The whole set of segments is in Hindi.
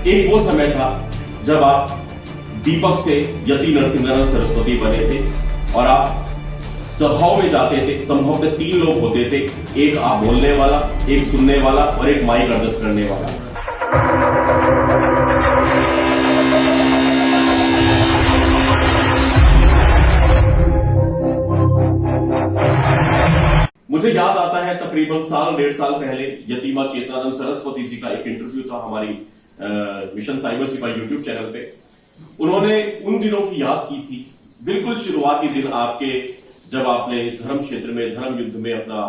एक वो समय था जब आप दीपक से यति नरसिंहानंद सरस्वती बने थे और आप सभाओं में जाते थे। संभवतः 3 लोग होते थे, एक आप बोलने वाला, एक सुनने वाला और एक माइक एडजस्ट करने वाला। मुझे याद आता है तकरीबन 1.5 साल पहले यतिमा चेतनानंद सरस्वती जी का एक इंटरव्यू था हमारी मिशन साइबर सिपाही यूट्यूब चैनल पे। उन्होंने उन दिनों की याद की थी, बिल्कुल शुरुआती दिन आपके, जब आपने इस धर्म क्षेत्र में, धर्म युद्ध में अपना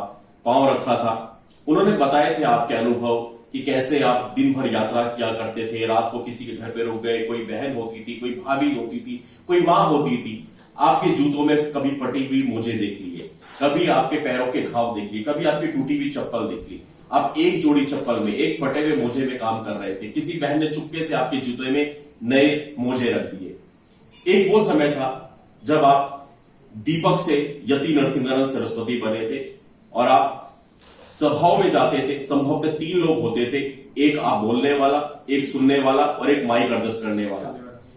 पांव रखा था। उन्होंने बताए थे आपके अनुभव कि कैसे आप दिन भर यात्रा किया करते थे, रात को किसी के घर पे रुक गए, कोई बहन होती थी, कोई भाभी होती थी, कोई माँ होती थी। आपके जूतों में कभी फटी हुई मोजे देख लिए, कभी आपके पैरों के घाव देख लिए, कभी आपकी टूटी हुई चप्पल देख ली। आप एक जोड़ी चप्पल में, एक फटे हुए मोजे में काम कर रहे थे। किसी बहन ने चुपके से आपके जूते में नए मोजे रख दिए। एक वो समय था जब आप दीपक से यति नरसिंहानंद सरस्वती बने थे और आप सभाओं में जाते थे। संभवतः 3 लोग होते थे, एक आप बोलने वाला, एक सुनने वाला और एक माइक एडजस्ट करने वाला,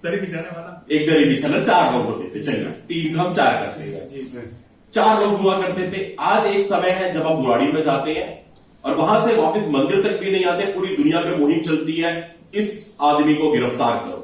दरी बिछाने वाला, एक दरी बिछाना। 4 लोग होते थे। चलिए 3 का हम 4 करते हैं। 4 लोग हुआ करते थे। आज एक समय है जब आप बुराड़ी में जाते हैं और वहां से वापस मंदिर तक भी नहीं आते, पूरी दुनिया में मुहिम चलती है, इस आदमी को गिरफ्तार करो।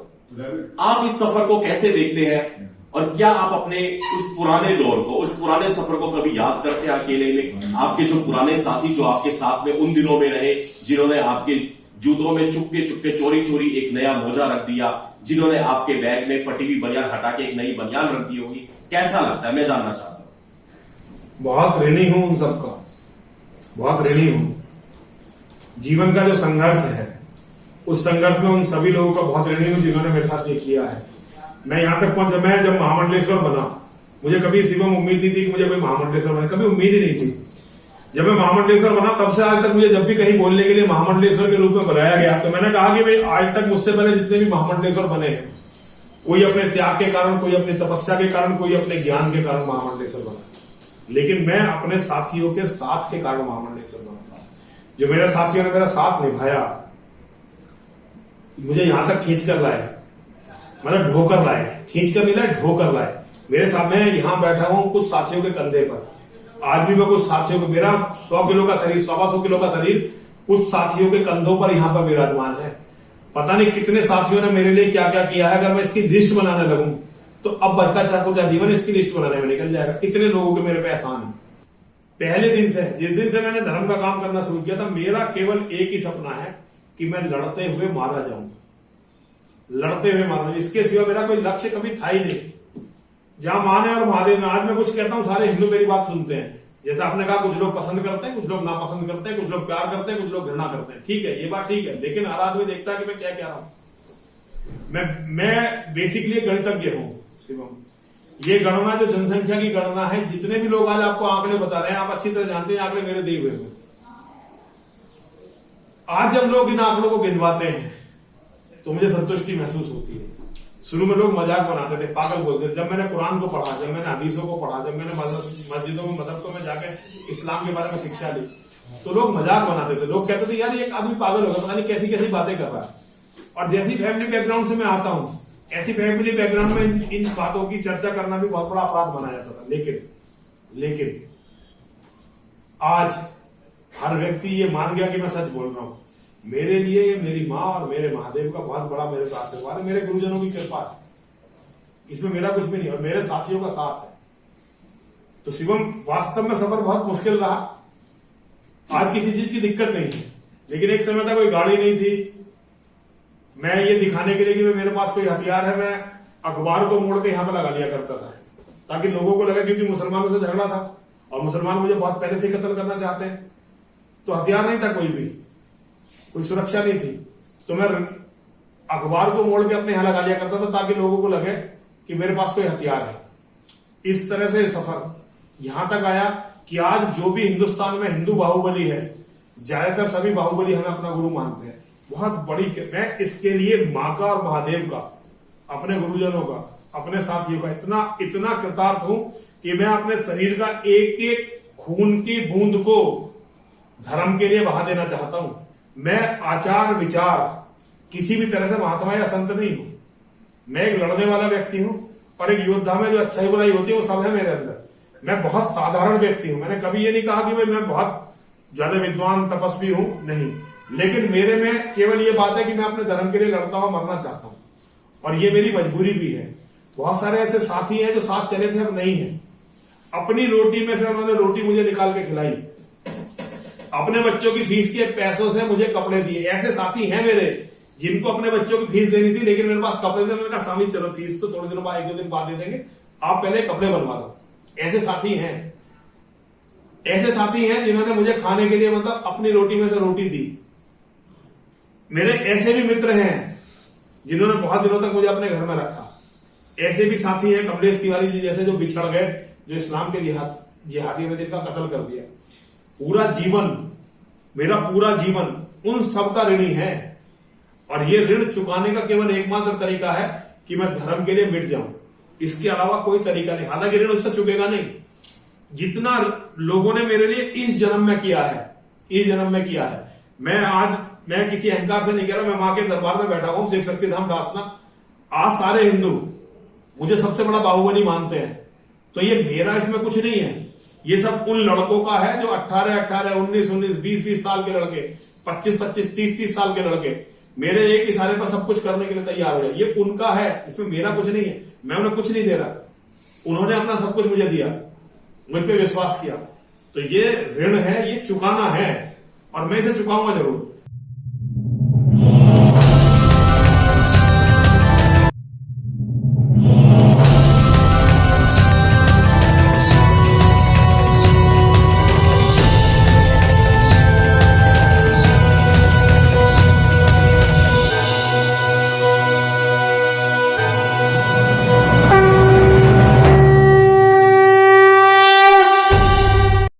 आप इस सफर को कैसे देखते हैं और क्या आप अपने उस पुराने दौर को, उस पुराने सफर को कभी याद करते हैं अकेले में? आपके जो पुराने साथी जो आपके साथ में उन दिनों में रहे, जिन्होंने आपके जूतों में चुपके चुपके चोरी चोरी एक नया मोजा रख दिया, जिन्होंने आपके बैग में फटी हुई बनियान हटा के एक नई बनियान रख दी होगी, कैसा लगता है? मैं जानना चाहता हूं। बहुत ऋणी हूं उन सबका, बहुत ऋणी हूं। जीवन का जो संघर्ष है, उस संघर्ष में उन सभी लोगों का बहुत ऋणी हूं जिन्होंने मेरे साथ ये किया है। मैं यहां तक पहुंच, मैं जब महामंडलेश्वर बना, मुझे कभी शिवम उम्मीद नहीं थी कि मुझे कोई महामंडलेश्वर बने, कभी उम्मीद ही नहीं थी। जब मैं महामंडलेश्वर बना तब से आज तक मुझे जब भी कहीं बोलने के लिए महामंडलेश्वर के रूप में बुलाया गया, तो मैंने कहा कि भाई आज तक मुझसे पहले जितने भी महामंडलेश्वर बने हैं, कोई अपने त्याग के कारण, कोई अपनी तपस्या के कारण, कोई अपने ज्ञान के कारण महामंडलेश्वर बना, लेकिन मैं अपने साथियों के साथ के कारण महामंडलेश्वर बना। जो मेरे साथियों ने मेरा साथ निभाया, मुझे यहां तक खींच कर लाए, मतलब ढोकर लाए, खींच कर नहीं लाए, ढोकर लाए। मेरे सामने यहां बैठा हूं कुछ साथियों के कंधे पर। आज भी मैं कुछ साथियों को, मेरा 100 किलो का शरीर, 125 किलो का शरीर कुछ साथियों के कंधों पर यहां पर विराजमान है। पता नहीं कितने साथियों ने मेरे लिए क्या क्या किया है। अगर मैं इसकी लिस्ट बनाने लगूं तो अब बचका चाकू का जीवन इसकी लिस्ट बनाने में निकल जाएगा। इतने लोगों के मेरे पे एहसान है। पहले दिन से, जिस दिन से मैंने धर्म का काम करना शुरू किया था, मेरा केवल एक ही सपना है कि मैं लड़ते हुए मारा जाऊं, लड़ते हुए मारा जाऊं। इसके सिवा मेरा कोई लक्ष्य कभी था ही नहीं। जहां माने और महादेव में, आज मैं कुछ कहता हूं सारे हिंदू मेरी बात सुनते हैं। जैसा आपने कहा, कुछ लोग पसंद करते हैं, कुछ लोग नापसंद करते हैं, कुछ लोग प्यार करते हैं, कुछ लोग घृणा करते हैं। ठीक है, ये बात ठीक है, लेकिन हर आदमी देखता है कि मैं क्या कह रहा हूं। मैं बेसिकली गणितज्ञ हूं शिवम। ये गणना जो जनसंख्या की गणना है, जितने भी लोग आज आपको आंकड़े बता रहे हैं, आप अच्छी तरह जानते हैं आंकड़े मेरे दिए हुए हैं। आज जब लोग इन आंकड़ों को गिनवाते हैं तो मुझे संतुष्टि महसूस होती है। शुरू में लोग मजाक बनाते थे, पागल बोलते थे। जब मैंने कुरान को पढ़ा, जब मैंने हदीसों को पढ़ा, जब मैंने मस्जिदों में, मदरसों में जाके इस्लाम के बारे में शिक्षा ली, तो लोग मजाक बनाते थे। लोग कहते थे यार ये एक आदमी पागल होगा, पता नहीं कैसी कैसी बातें कर रहा है। और जैसी फैमिली बैकग्राउंड से मैं आता हूं, ऐसी फैमिली बैकग्राउंड में इन बातों की चर्चा करना भी बहुत बड़ा अपराध माना जाता था। लेकिन आज हर व्यक्ति ये मान गया कि मैं सच बोल रहा हूं। मेरे लिए मेरी माँ और मेरे महादेव का बहुत बड़ा मेरे पे आशीर्वाद है, मेरे गुरुजनों की कृपा है। इसमें मेरा कुछ भी नहीं, और मेरे साथियों का साथ है। तो शिवम, वास्तव में सफर बहुत मुश्किल रहा। आज किसी चीज की दिक्कत नहीं है, लेकिन एक समय था कोई गाड़ी नहीं थी। मैं ये दिखाने के लिए कि मेरे पास कोई हथियार है, मैं अखबार को मोड़ के यहां पर लगा लिया करता था, ताकि लोगों को लगे, क्योंकि मुसलमानों से झगड़ा था और मुसलमान मुझे बहुत पहले से कत्ल करना चाहते हैं। तो हथियार नहीं था, कोई सुरक्षा नहीं थी, तो मैं अखबार को मोड़ के अपने यहां लगा लिया करता था, ताकि लोगों को लगे कि मेरे पास कोई हथियार है। इस तरह से सफर यहां तक आया कि आज जो भी हिंदुस्तान में हिंदू बाहुबली है, ज्यादातर सभी बाहुबली हमें अपना गुरु मानते हैं। बहुत बड़ी, मैं इसके लिए माँ का और महादेव का, अपने गुरुजनों का, अपने साथियों का इतना कृतार्थ हूं कि मैं अपने शरीर का एक एक खून की बूंद को धर्म के लिए बहा देना चाहता हूं। मैं आचार विचार किसी भी तरह से महात्मा या संत नहीं हूं। मैं एक लड़ने वाला व्यक्ति हूं और एक योद्धा में जो अच्छाई बुराई होती है वो सब है मेरे अंदर। मैं बहुत साधारण व्यक्ति हूं। मैंने कभी ये नहीं कहा कि भाई मैं बहुत ज्यादा विद्वान तपस्वी हूं, नहीं। लेकिन मेरे में केवल ये बात है कि मैं अपने धर्म के लिए लड़ता हुआ मरना चाहता हूं और ये मेरी मजबूरी भी है। बहुत सारे ऐसे साथी हैं जो साथ चले थे, अब नहीं है। अपनी रोटी में से उन्होंने रोटी मुझे निकाल के खिलाई, अपने बच्चों की फीस के पैसों से मुझे कपड़े दिए। ऐसे साथी हैं मेरे जिनको अपने बच्चों की फीस देनी थी लेकिन मेरे पास कपड़े थे। मैंने कहा स्वामी चलो फीस तो थोड़े दिनों बाद, 1-2 दिन बाद दे देंगे, आप पहले कपड़े बनवा दो। ऐसे साथी हैं। ऐसे साथी हैं जिन्होंने मुझे खाने के लिए मतलब अपनी रोटी में से रोटी दी। मेरे ऐसे भी मित्र हैं जिन्होंने बहुत दिनों तक मुझे अपने घर में रखा। ऐसे भी साथी हैं कमलेश तिवारी जी जैसे, जो बिछड़ गए, जो इस्लाम के जिहादियों ने जिनका कत्ल कर दिया। पूरा जीवन, मेरा पूरा जीवन उन सब का ऋणी है और ये ऋण चुकाने का केवल एकमात्र तरीका है कि मैं धर्म के लिए मिट जाऊं। इसके अलावा कोई तरीका नहीं। हालांकि ऋण उससे चुकेगा नहीं। जितना लोगों ने मेरे लिए इस जन्म में किया है, इस जन्म में किया है, मैं किसी अहंकार से नहीं कह रहा। मैं मां के दरबार में बैठा हूं, शिव शक्तिधाम डासना। आज सारे हिंदू मुझे सबसे बड़ा बाहुबली मानते हैं, तो ये मेरा इसमें कुछ नहीं है। ये सब उन लड़कों का है जो 18-18, 19-19, 20-20 साल के लड़के, 25-25, 30-30 साल के लड़के मेरे एक इशारे पर सब कुछ करने के लिए तैयार हो जाए। ये उनका है, इसमें मेरा कुछ नहीं है। मैं उन्हें कुछ नहीं दे रहा, उन्होंने अपना सब कुछ मुझे दिया, मुझ पे विश्वास किया। तो ये ऋण है, ये चुकाना है और मैं इसे चुकाऊंगा जरूर।